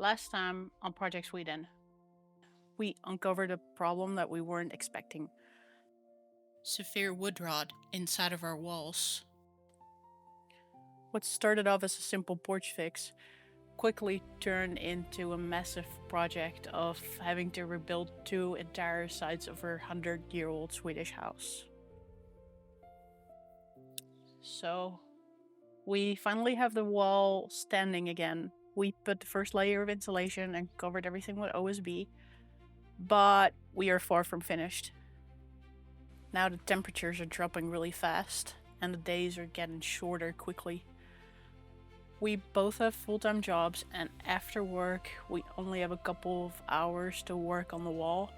Last time on Project Sweden, we uncovered a problem that we weren't expecting. Severe wood rot inside of our walls. What started off as a simple porch fix quickly turned into a massive project of having to rebuild two entire sides of our 100-year-old Swedish house. So, we finally have the wall standing again. We put the first layer of insulation and covered everything with OSB, but we are far from finished. Now the temperatures are dropping really fast, and the days are getting shorter quickly. We both have full-time jobs, and after work, we only have a couple of hours to work on the wall,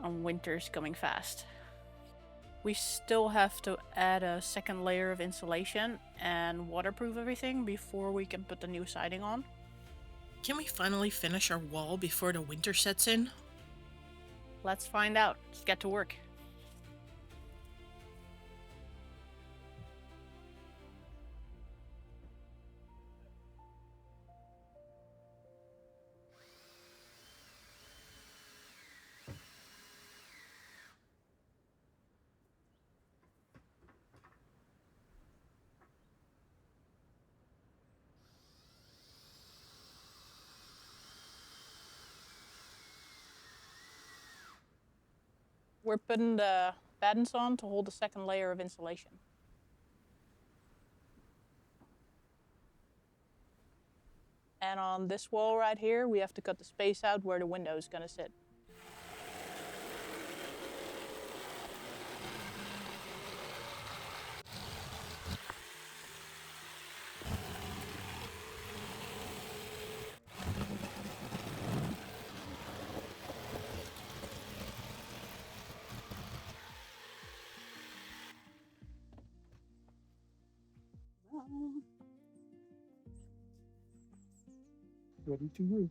and winter's coming fast. We still have to add a second layer of insulation and waterproof everything before we can put the new siding on. Can we finally finish our wall before the winter sets in? Let's find out. Let's get to work. We're putting the battens on to hold the second layer of insulation. And on this wall right here, we have to cut the space out where the window is gonna sit. Ready to move.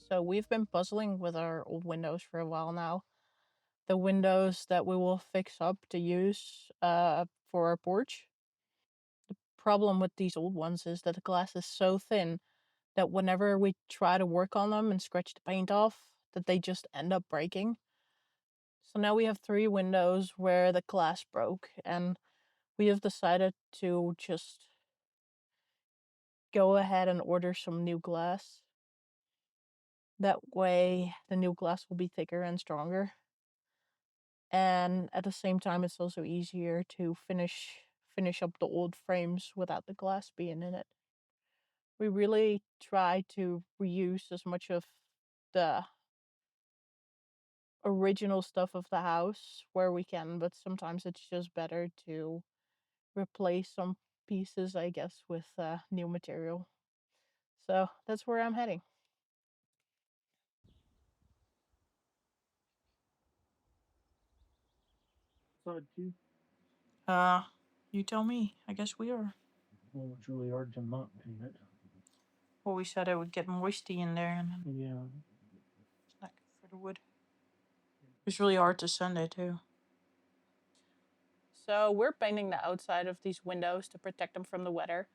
So we've been puzzling with our old windows for a while now. The windows that we will fix up to use for our porch. The problem with these old ones is that the glass is so thin that whenever we try to work on them and scratch the paint off, that they just end up breaking. So now we have 3 windows where the glass broke, and we have decided to just go ahead and order some new glass. That way, the new glass will be thicker and stronger. And at the same time, it's also easier to finish up the old frames without the glass being in it. We really try to reuse as much of the original stuff of the house where we can, but sometimes it's just better to replace some pieces, I guess, with new material. So that's where I'm heading. Thought you. You tell me. I guess we are. Well, it's really hard to not paint it. Well, we said it would get moisty in there, and then Yeah. it's not good for the wood. It's really hard to Sunday too. So we're painting the outside of these windows to protect them from the weather,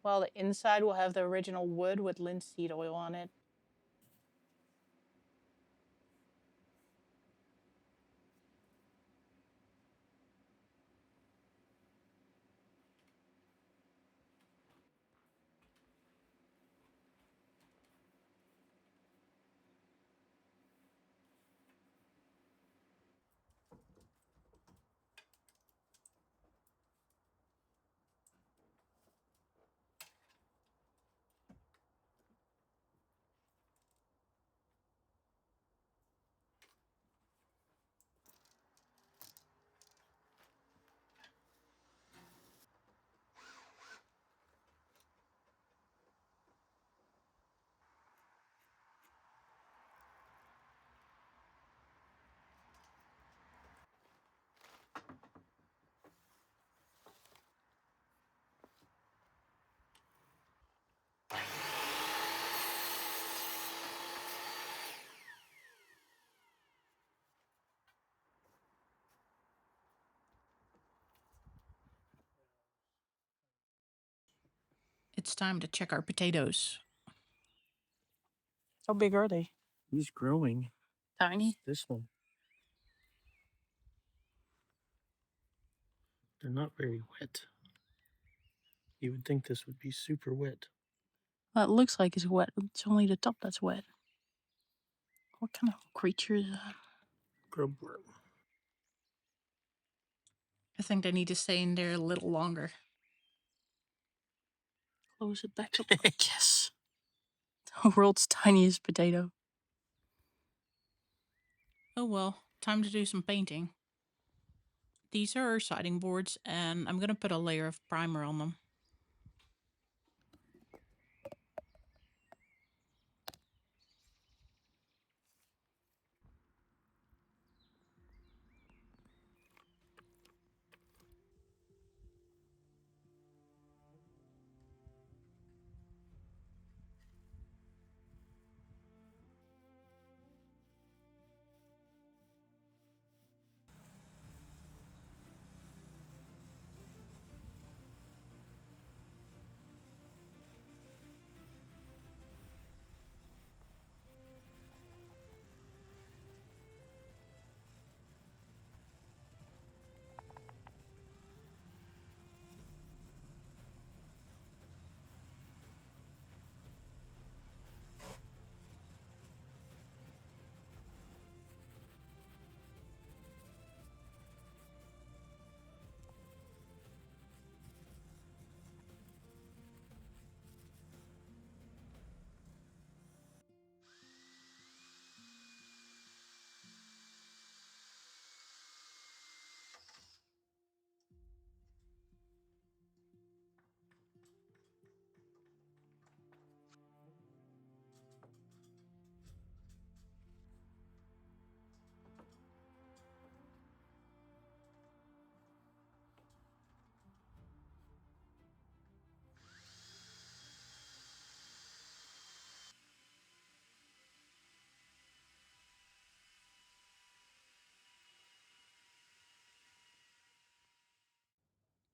while the inside will have the original wood with linseed oil on it. It's time to check our potatoes. How big are they? He's growing. Tiny? This one. They're not very wet. You would think this would be super wet. Well, it looks like it's wet. It's only the top that's wet. What kind of creature is that? Grubworm. I think they need to stay in there a little longer. Close it back up. Yes. The world's tiniest potato. Oh well, time to do some painting. These are our siding boards, and I'm gonna put a layer of primer on them.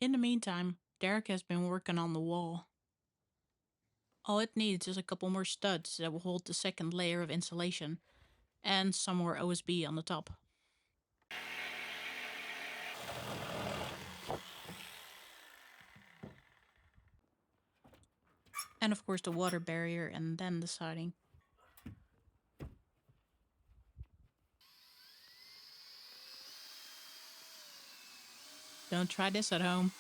In the meantime, Derek has been working on the wall. All it needs is a couple more studs that will hold the second layer of insulation, and some more OSB on the top. And of course the water barrier and then the siding. Don't try this at home.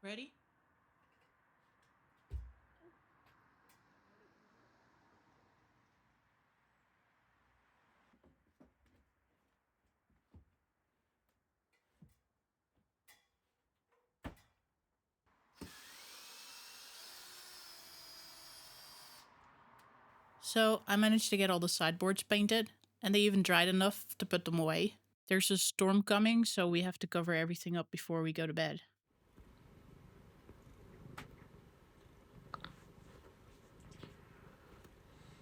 Ready? So I managed to get all the sideboards painted, and they even dried enough to put them away. There's a storm coming, so we have to cover everything up before we go to bed.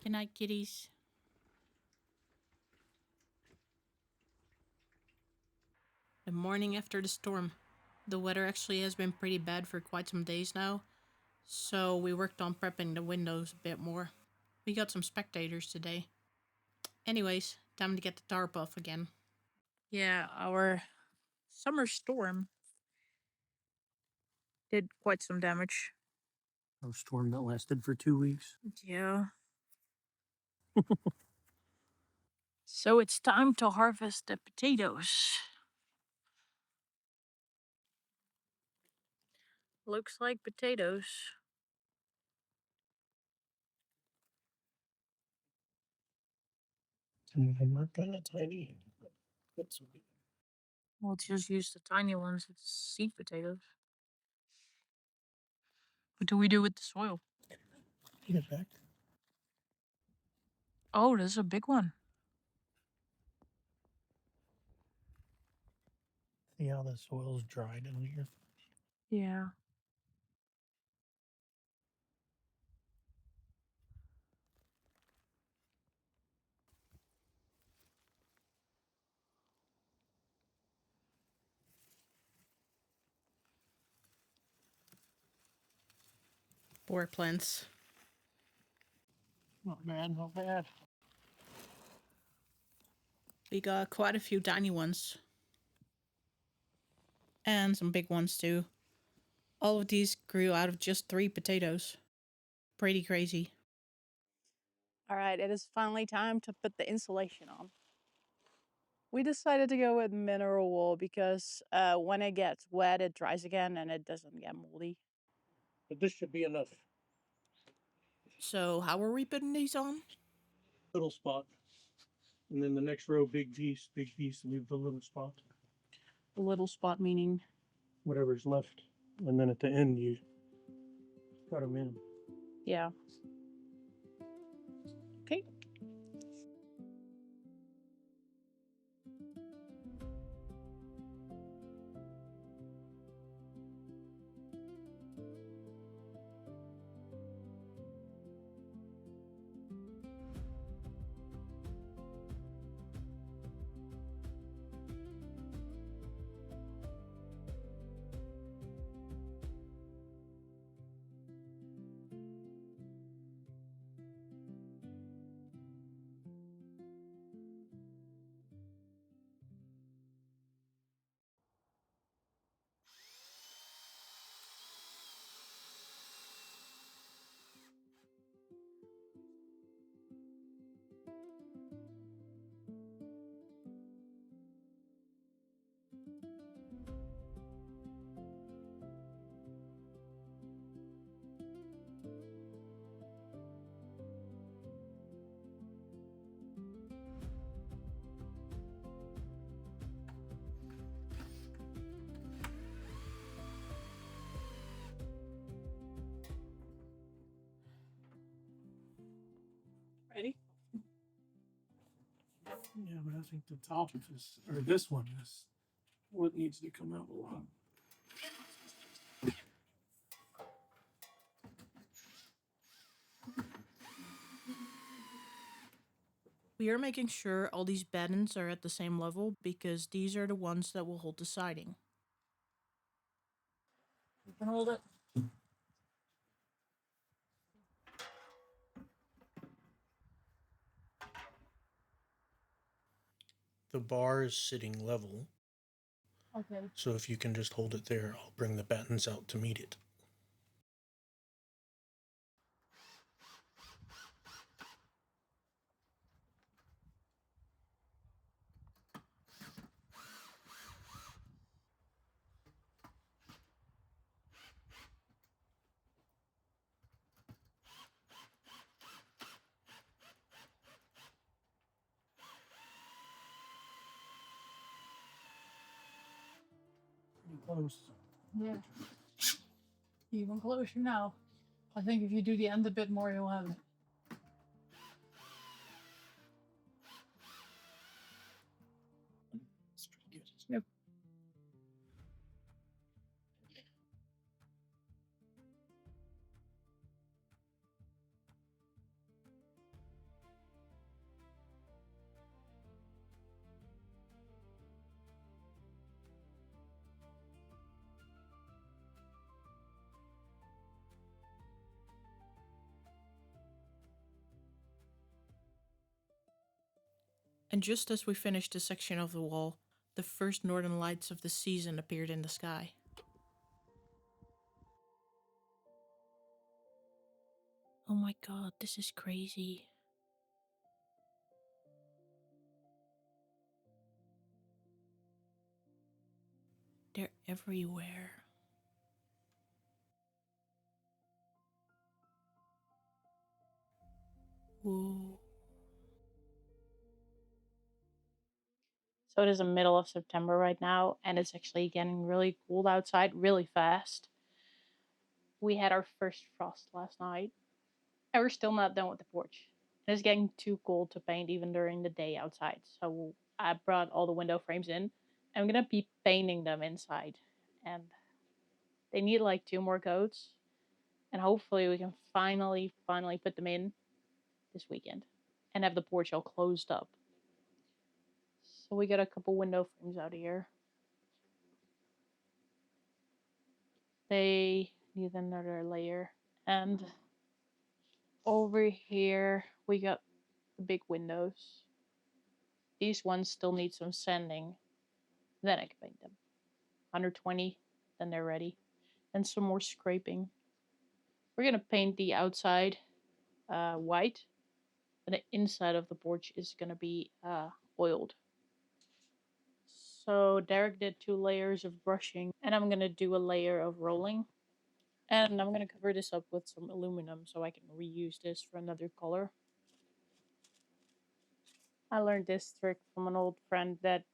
Good night, kitties. The morning after the storm. The weather actually has been pretty bad for quite some days now, so we worked on prepping the windows a bit more. We got some spectators today. Anyways, time to get the tarp off again. Yeah, our summer storm did quite some damage. A storm that lasted for 2 weeks. Yeah. So it's time to harvest the potatoes. Looks like potatoes. And we're kind of tiny. We'll just use the tiny ones. It's seed potatoes. What do we do with the soil? Get it back. Oh, this is a big one. See how the soil's dried in here? Yeah. Poor plants. Not bad, not bad. We got quite a few tiny ones. And some big ones too. All of these grew out of just 3 potatoes. Pretty crazy. All right, it is finally time to put the insulation on. We decided to go with mineral wool because when it gets wet, it dries again and it doesn't get moldy. But this should be enough. So, how are we putting these on? Little spot. And then the next row, big piece, leave the little spot. The little spot meaning. Whatever's left. And then at the end, you cut them in. Yeah. Okay. Ready? Yeah, but I think the top is, or this one is what needs to come out a lot. We are making sure all these battens are at the same level because these are the ones that will hold the siding. You can hold it. The bar is sitting level, Okay. so if you can just hold it there, I'll bring the battens out to meet it. Pretty close. Yeah. Even closer now. I think if you do the end a bit more, you'll have it. It's pretty good. Yep. And just as we finished this section of the wall, the first northern lights of the season appeared in the sky. Oh my god, this is crazy. They're everywhere. Whoa. So it is the middle of September right now, and it's actually getting really cold outside really fast. We had our first frost last night, and we're still not done with the porch. It's getting too cold to paint even during the day outside. So I brought all the window frames in. I'm gonna be painting them inside, and they need like 2 more coats. And hopefully we can finally put them in this weekend and have the porch all closed up. So we got a couple window frames out here. They need another layer, And over here, we got the big windows. These ones still need some sanding. Then I can paint them. 120, then they're ready. And some more scraping. We're gonna paint the outside white, and the inside of the porch is gonna be oiled. So Derek did 2 layers of brushing, and I'm gonna do a layer of rolling. And I'm gonna cover this up with some aluminum so I can reuse this for another color. I learned this trick from an old friend that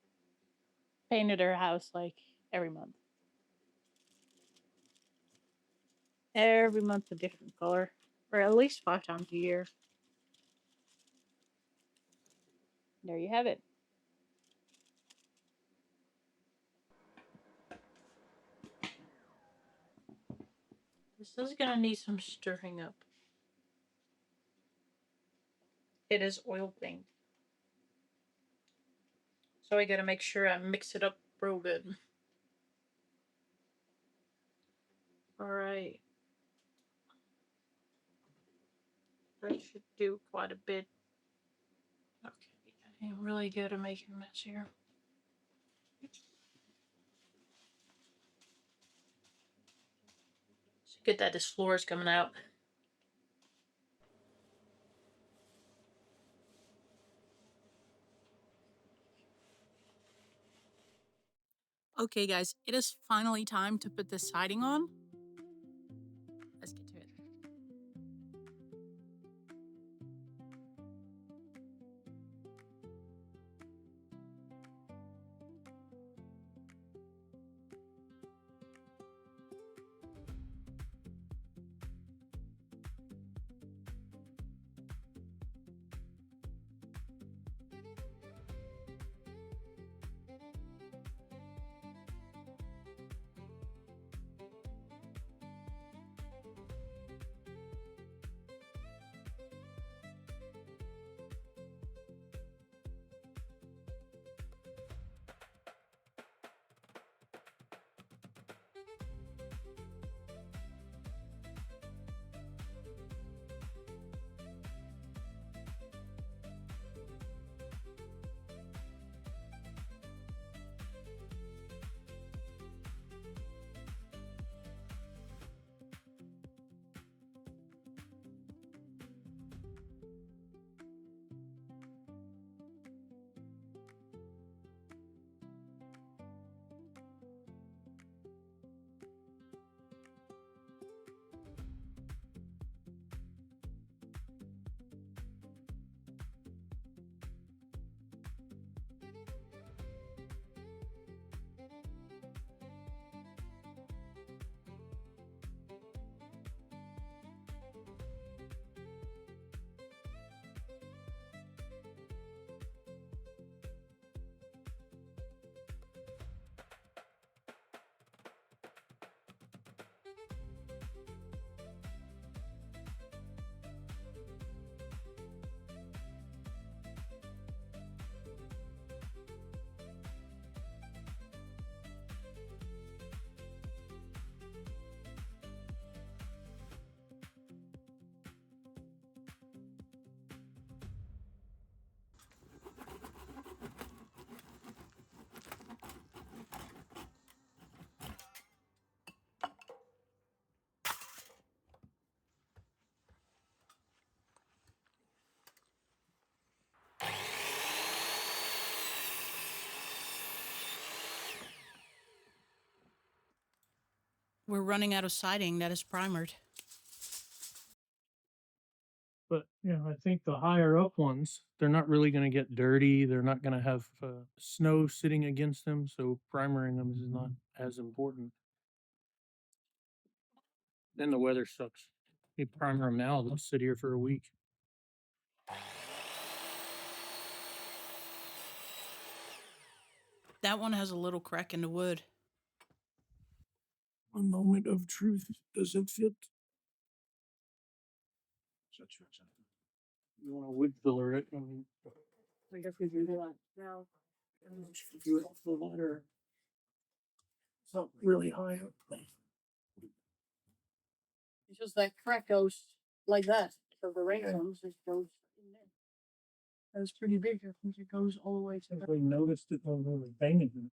painted her house like every month. Every month a different color, or at least 5 times a year. There you have it. This is gonna need some stirring up. It is oil paint, so I gotta make sure I mix it up real good. Alright, that should do quite a bit. Okay, I'm really good at making a mess here. It's good that this floor is coming out. Okay, guys, it is finally time to put the siding on. Let's get to it. We're running out of siding that is primered. But I think the higher up ones, they're not really going to get dirty. They're not going to have snow sitting against them, so primering them is not as important. Then the weather sucks. You primer them now, they'll sit here for a week. That one has a little crack in the wood. A moment of truth. Does it fit? You want to wood filler it? I guess we do that now. If you have the ladder, it's not really high up. just that crack goes like that. So the rain comes, it goes in there. That's pretty big. I think it goes all the way to. We noticed it when we were painting it.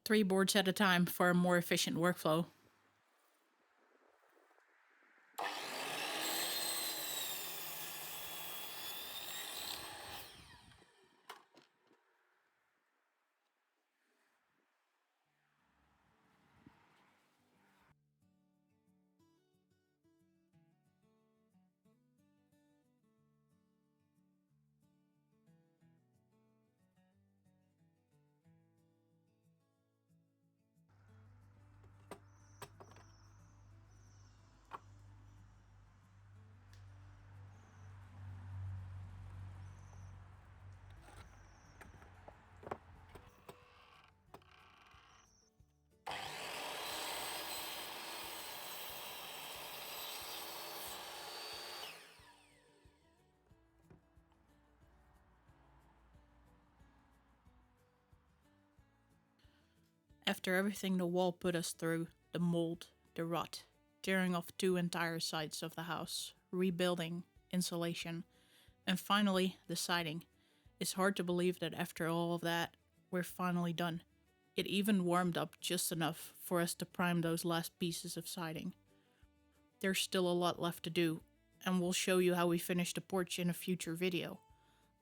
3 boards at a time for a more efficient workflow. After everything the wall put us through, the mold, the rot, tearing off 2 entire sides of the house, rebuilding, insulation, and finally the siding, it's hard to believe that after all of that, we're finally done. It even warmed up just enough for us to prime those last pieces of siding. There's still a lot left to do, and we'll show you how we finish the porch in a future video.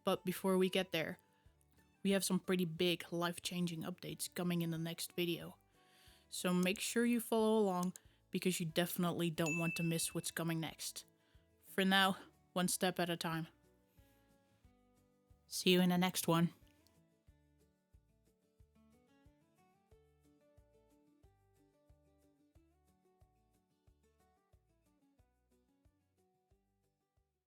But before we get there, we have some pretty big life-changing updates coming in the next video. So make sure you follow along because you definitely don't want to miss what's coming next. For now, one step at a time. See you in the next one.